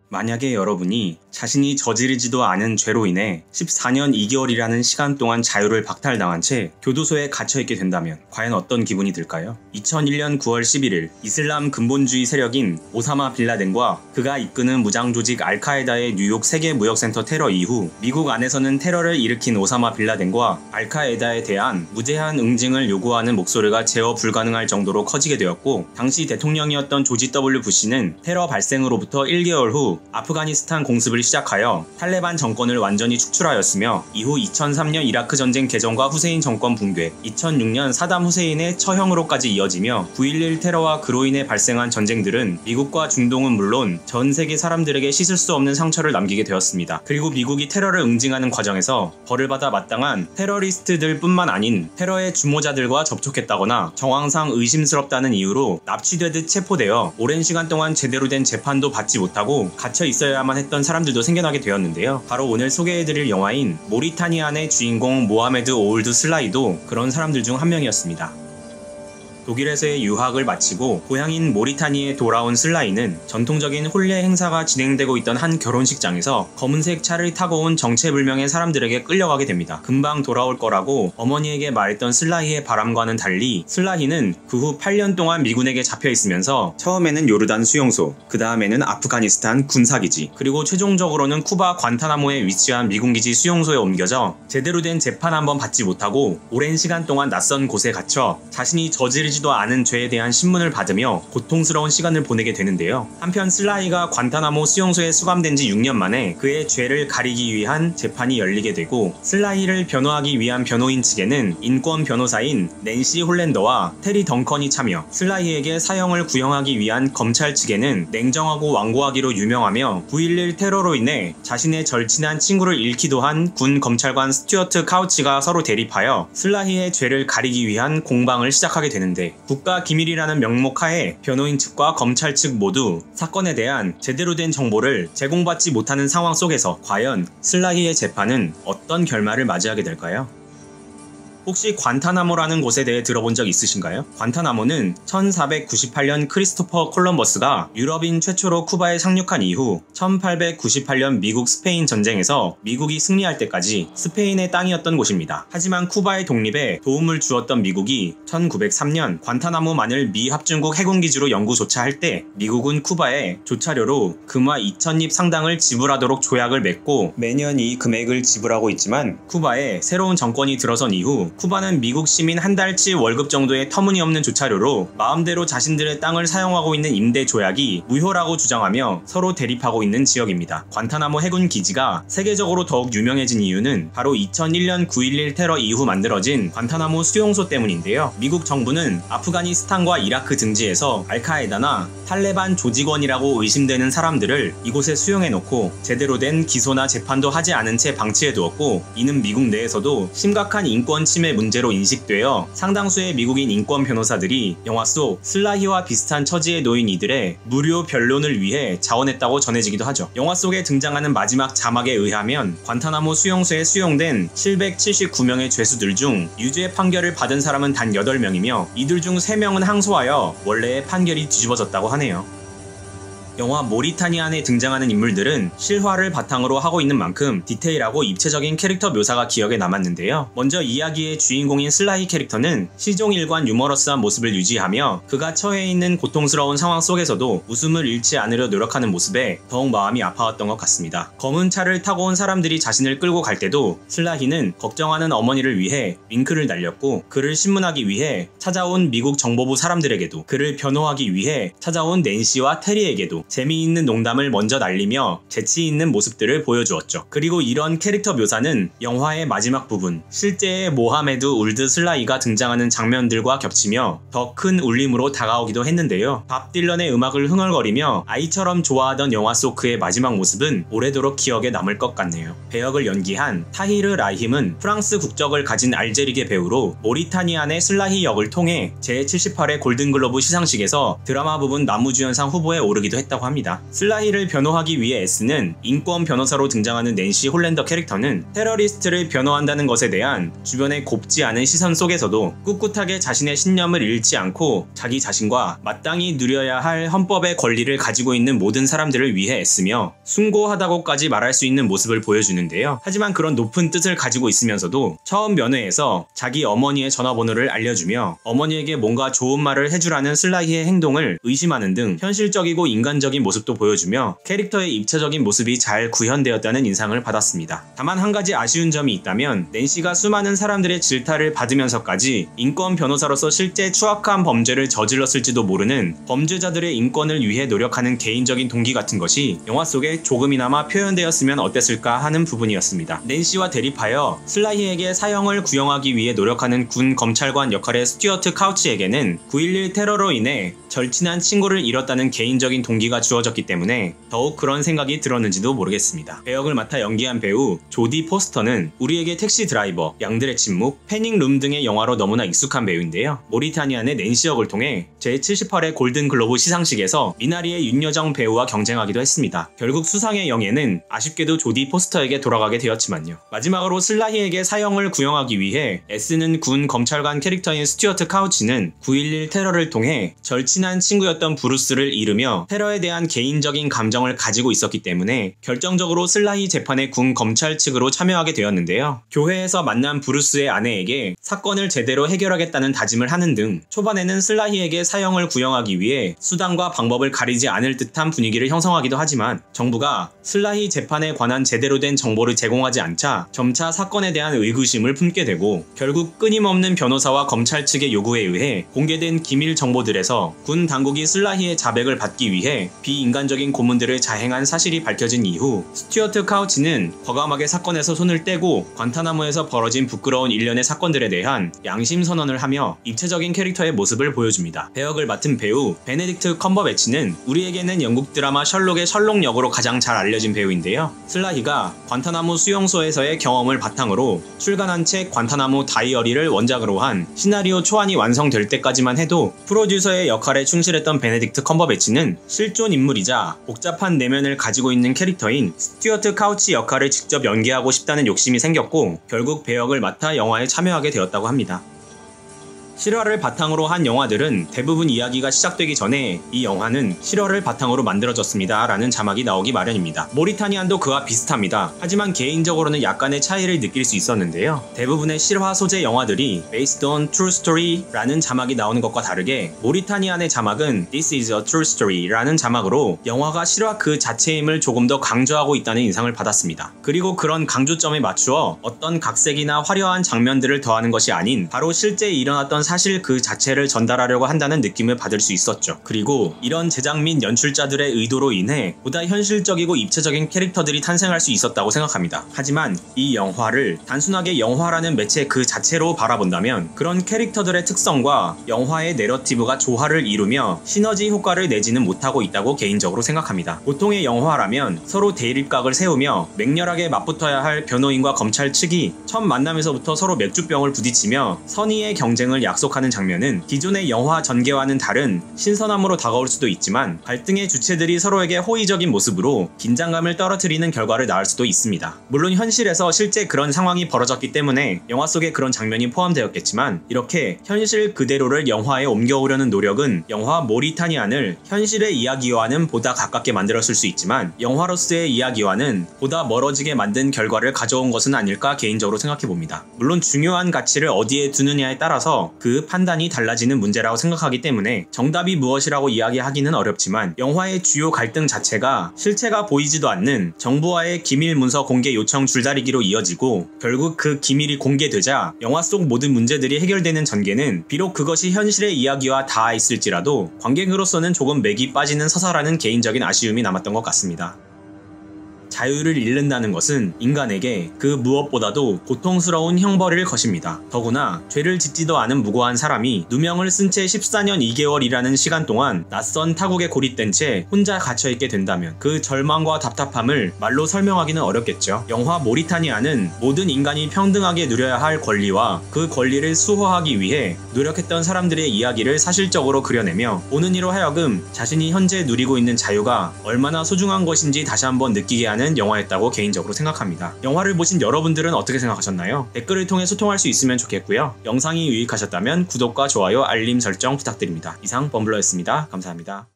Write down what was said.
만약에 여러분이 자신이 저지르지도 않은 죄로 인해 14년 2개월이라는 시간 동안 자유를 박탈당한 채 교도소에 갇혀있게 된다면 과연 어떤 기분이 들까요? 2001년 9월 11일 이슬람 근본주의 세력인 오사마 빌라덴과 그가 이끄는 무장조직 알카에다의 뉴욕 세계무역센터 테러 이후 미국 안에서는 테러를 일으킨 오사마 빌라덴과 알카에다에 대한 무제한 응징을 요구하는 목소리가 제어 불가능할 정도로 커지게 되었고, 당시 대통령이었던 조지 W 부시는 테러 발생으로부터 1개월 후 아프가니스탄 공습을 시작하여 탈레반 정권을 완전히 축출하였으며, 이후 2003년 이라크 전쟁 개전과 후세인 정권 붕괴, 2006년 사담 후세인의 처형으로까지 이어지며 9.11 테러와 그로 인해 발생한 전쟁들은 미국과 중동은 물론 전 세계 사람들에게 씻을 수 없는 상처를 남기게 되었습니다. 그리고 미국이 테러를 응징하는 과정에서 벌을 받아 마땅한 테러리스트들 뿐만 아닌 테러의 주모자들과 접촉했다거나 정황상 의심스럽다는 이유로 납치되듯 체포되어 오랜 시간 동안 제대로 된 재판도 받지 못하고 갇혀 있어야만 했던 사람들도 생겨나게 되었는데요. 바로 오늘 소개해드릴 영화인 모리타니안의 주인공 모하메드 오울드 슬라이도 그런 사람들 중 한 명이었습니다. 독일에서의 유학을 마치고 고향인 모리타니에 돌아온 슬라이는 전통적인 혼례 행사가 진행되고 있던 한 결혼식장에서 검은색 차를 타고 온 정체불명의 사람들에게 끌려가게 됩니다. 금방 돌아올 거라고 어머니에게 말했던 슬라이의 바람과는 달리 슬라이는 그 후 8년 동안 미군에게 잡혀 있으면서 처음에는 요르단 수용소, 그 다음에는 아프가니스탄 군사기지, 그리고 최종적으로는 쿠바 관타나모에 위치한 미군기지 수용소에 옮겨져 제대로 된 재판 한번 받지 못하고 오랜 시간 동안 낯선 곳에 갇혀 자신이 저지르지도 않은 죄에 대한 신문을 받으며 고통스러운 시간을 보내게 되는데요. 한편 슬라이가 관타나모 수용소에 수감된 지 6년 만에 그의 죄를 가리기 위한 재판이 열리게 되고, 슬라이를 변호하기 위한 변호인 측에는 인권 변호사인 낸시 홀랜더와 테리 덩컨이 참여, 슬라이에게 사형을 구형하기 위한 검찰 측에는 냉정하고 완고하기로 유명하며 9.11 테러로 인해 자신의 절친한 친구를 잃기도 한 군 검찰관 스튜어트 카우치가 서로 대립하여 슬라이의 죄를 가리기 위한 공방을 시작하게 되는데, 국가 기밀이라는 명목 하에 변호인 측과 검찰 측 모두 사건에 대한 제대로 된 정보를 제공받지 못하는 상황 속에서 과연 슬라이의 재판은 어떤 결말을 맞이하게 될까요? 혹시 관타나모라는 곳에 대해 들어본 적 있으신가요? 관타나모는 1498년 크리스토퍼 콜럼버스가 유럽인 최초로 쿠바에 상륙한 이후 1898년 미국 스페인 전쟁에서 미국이 승리할 때까지 스페인의 땅이었던 곳입니다. 하지만 쿠바의 독립에 도움을 주었던 미국이 1903년 관타나모만을 미 합중국 해군기지로 영구조차할 때 미국은 쿠바에 조차료로 금화 2000립 상당을 지불하도록 조약을 맺고 매년 이 금액을 지불하고 있지만, 쿠바에 새로운 정권이 들어선 이후 쿠바는 미국 시민 한 달치 월급 정도의 터무니없는 조차료로 마음대로 자신들의 땅을 사용하고 있는 임대 조약이 무효라고 주장하며 서로 대립하고 있는 지역입니다. 관타나모 해군 기지가 세계적으로 더욱 유명해진 이유는 바로 2001년 9.11 테러 이후 만들어진 관타나모 수용소 때문인데요. 미국 정부는 아프가니스탄과 이라크 등지에서 알카에다나 탈레반 조직원이라고 의심되는 사람들을 이곳에 수용해놓고 제대로 된 기소나 재판도 하지 않은 채 방치해두었고, 이는 미국 내에서도 심각한 인권 침해 문제로 인식되어 상당수의 미국인 인권 변호사들이 영화 속 슬라이와 비슷한 처지에 놓인 이들의 무료 변론을 위해 자원했다고 전해지기도 하죠. 영화 속에 등장하는 마지막 자막에 의하면 관타나모 수용소에 수용된 779명의 죄수들 중 유죄 판결을 받은 사람은 단 8명이며 이들 중 3명은 항소하여 원래의 판결이 뒤집어졌다고 하네요. 영화 모리타니안에 등장하는 인물들은 실화를 바탕으로 하고 있는 만큼 디테일하고 입체적인 캐릭터 묘사가 기억에 남았는데요. 먼저 이야기의 주인공인 슬라이 캐릭터는 시종일관 유머러스한 모습을 유지하며 그가 처해 있는 고통스러운 상황 속에서도 웃음을 잃지 않으려 노력하는 모습에 더욱 마음이 아파왔던 것 같습니다. 검은 차를 타고 온 사람들이 자신을 끌고 갈 때도 슬라이는 걱정하는 어머니를 위해 윙크를 날렸고, 그를 신문하기 위해 찾아온 미국 정보부 사람들에게도, 그를 변호하기 위해 찾아온 낸시와 테리에게도 재미있는 농담을 먼저 날리며 재치있는 모습들을 보여주었죠. 그리고 이런 캐릭터 묘사는 영화의 마지막 부분, 실제의 모하메드 울드 슬라이가 등장하는 장면들과 겹치며 더 큰 울림으로 다가오기도 했는데요. 밥 딜런의 음악을 흥얼거리며 아이처럼 좋아하던 영화 속 그의 마지막 모습은 오래도록 기억에 남을 것 같네요. 배역을 연기한 타히르 라힘은 프랑스 국적을 가진 알제리계 배우로 모리타니안의 슬라히 역을 통해 제78회 골든글로브 시상식에서 드라마 부분 남우주연상 후보에 오르기도 했다고 했다고 합니다. 슬라히를 변호하기 위해 S는 인권 변호사로 등장하는 낸시 홀랜더 캐릭터는 테러리스트를 변호한다는 것에 대한 주변의 곱지 않은 시선 속에서도 꿋꿋하게 자신의 신념을 잃지 않고 자기 자신과 마땅히 누려야 할 헌법의 권리를 가지고 있는 모든 사람들을 위해 애쓰며 숭고하다고까지 말할 수 있는 모습을 보여주는데요. 하지만 그런 높은 뜻을 가지고 있으면서도 처음 면회에서 자기 어머니의 전화번호를 알려주며 어머니에게 뭔가 좋은 말을 해주라는 슬라히의 행동을 의심하는 등 현실적이고 인간적인 모습도 보여주며 캐릭터의 입체적인 모습이 잘 구현되었다는 인상을 받았습니다. 다만 한 가지 아쉬운 점이 있다면 낸시가 수많은 사람들의 질타를 받으면서까지 인권 변호사로서 실제 추악한 범죄를 저질렀을지도 모르는 범죄자들의 인권을 위해 노력하는 개인적인 동기 같은 것이 영화 속에 조금이나마 표현되었으면 어땠을까 하는 부분이었습니다. 낸시와 대립하여 슬라히에게 사형을 구형하기 위해 노력하는 군 검찰관 역할의 스튜어트 카우치에게는 9.11 테러로 인해 절친한 친구를 잃었다는 개인적인 동기가 주어졌기 때문에 더욱 그런 생각이 들었는지도 모르겠습니다. 배역을 맡아 연기한 배우 조디 포스터는 우리에게 택시 드라이버, 양들의 침묵, 패닉룸 등의 영화로 너무나 익숙한 배우인데요. 모리타니안의 낸시 역을 통해 제78회 골든글로브 시상식에서 미나리의 윤여정 배우와 경쟁하기도 했습니다. 결국 수상의 영예는 아쉽게도 조디 포스터에게 돌아가게 되었지만요. 마지막으로 슬라히에게 사형을 구형하기 위해 애쓰는 군 검찰관 캐릭터인 스튜어트 카우치는 9.11 테러를 통해 절친한 친구였던 브루스를 잃으며 테러에 대한 개인적인 감정을 가지고 있었기 때문에 결정적으로 슬라히 재판의 군 검찰 측으로 참여하게 되었는데요. 교회에서 만난 브루스의 아내에게 사건을 제대로 해결하겠다는 다짐을 하는 등 초반에는 슬라히에게 사형을 구형하기 위해 수단과 방법을 가리지 않을 듯한 분위기를 형성하기도 하지만 정부가 슬라히 재판에 관한 제대로 된 정보를 제공하지 않자 점차 사건에 대한 의구심을 품게 되고 결국 끊임없는 변호사와 검찰 측의 요구에 의해 공개된 기밀 정보들에서 군 당국이 슬라히의 자백을 받기 위해 비인간적인 고문들을 자행한 사실이 밝혀진 이후 스튜어트 카우치는 과감하게 사건에서 손을 떼고 관타나모에서 벌어진 부끄러운 일련의 사건들에 대한 양심 선언을 하며 입체적인 캐릭터의 모습을 보여줍니다. 배역을 맡은 배우 베네딕트 컴버배치는 우리에게는 영국 드라마 셜록의 셜록 역으로 가장 잘 알려진 배우인데요. 슬라히가 관타나모 수용소에서의 경험을 바탕으로 출간한 책 관타나모 다이어리를 원작으로 한 시나리오 초안이 완성될 때까지만 해도 프로듀서의 역할에 충실했던 베네딕트 컴버배치는 실존 인물이자 복잡한 내면을 가지고 있는 캐릭터인 스튜어트 카우치 역할을 직접 연기하고 싶다는 욕심이 생겼고 결국 배역을 맡아 영화에 참여하게 되었다고 합니다. 실화를 바탕으로 한 영화들은 대부분 이야기가 시작되기 전에 이 영화는 실화를 바탕으로 만들어졌습니다 라는 자막이 나오기 마련입니다. 모리타니안도 그와 비슷합니다. 하지만 개인적으로는 약간의 차이를 느낄 수 있었는데요. 대부분의 실화 소재 영화들이 Based on True Story 라는 자막이 나오는 것과 다르게 모리타니안의 자막은 This is a True Story 라는 자막으로 영화가 실화 그 자체임을 조금 더 강조하고 있다는 인상을 받았습니다. 그리고 그런 강조점에 맞추어 어떤 각색이나 화려한 장면들을 더하는 것이 아닌 바로 실제 일어났던 사실 그 자체를 전달하려고 한다는 느낌을 받을 수 있었죠. 그리고 이런 제작 및 연출자들의 의도로 인해 보다 현실적이고 입체적인 캐릭터들이 탄생할 수 있었다고 생각합니다. 하지만 이 영화를 단순하게 영화라는 매체 그 자체로 바라본다면 그런 캐릭터들의 특성과 영화의 내러티브가 조화를 이루며 시너지 효과를 내지는 못하고 있다고 개인적으로 생각합니다. 보통의 영화라면 서로 대립각을 세우며 맹렬하게 맞붙어야 할 변호인과 검찰 측이 첫 만남에서부터 서로 맥주병을 부딪히며 선의의 경쟁을 약속하는 장면은 기존의 영화 전개와는 다른 신선함으로 다가올 수도 있지만 갈등의 주체들이 서로에게 호의적인 모습으로 긴장감을 떨어뜨리는 결과를 낳을 수도 있습니다. 물론 현실에서 실제 그런 상황이 벌어졌기 때문에 영화 속에 그런 장면이 포함되었겠지만 이렇게 현실 그대로를 영화에 옮겨오려는 노력은 영화 모리타니안을 현실의 이야기와는 보다 가깝게 만들었을 수 있지만 영화로서의 이야기와는 보다 멀어지게 만든 결과를 가져온 것은 아닐까 개인적으로 생각해봅니다. 물론 중요한 가치를 어디에 두느냐에 따라서 그 판단이 달라지는 문제라고 생각하기 때문에 정답이 무엇이라고 이야기하기는 어렵지만 영화의 주요 갈등 자체가 실체가 보이지도 않는 정부와의 기밀 문서 공개 요청 줄다리기로 이어지고 결국 그 기밀이 공개되자 영화 속 모든 문제들이 해결되는 전개는 비록 그것이 현실의 이야기와 닿아 있을지라도 관객으로서는 조금 맥이 빠지는 서사라는 개인적인 아쉬움이 남았던 것 같습니다. 자유를 잃는다는 것은 인간에게 그 무엇보다도 고통스러운 형벌일 것입니다. 더구나 죄를 짓지도 않은 무고한 사람이 누명을 쓴 채 14년 2개월이라는 시간 동안 낯선 타국에 고립된 채 혼자 갇혀있게 된다면 그 절망과 답답함을 말로 설명하기는 어렵겠죠. 영화 모리타니아는 모든 인간이 평등하게 누려야 할 권리와 그 권리를 수호하기 위해 노력했던 사람들의 이야기를 사실적으로 그려내며 보는 이로 하여금 자신이 현재 누리고 있는 자유가 얼마나 소중한 것인지 다시 한번 느끼게 하는 영화였다고 개인적으로 생각합니다. 영화를 보신 여러분들은 어떻게 생각하셨나요? 댓글을 통해 소통할 수 있으면 좋겠고요. 영상이 유익하셨다면 구독과 좋아요, 알림 설정 부탁드립니다. 이상 범블러였습니다. 감사합니다.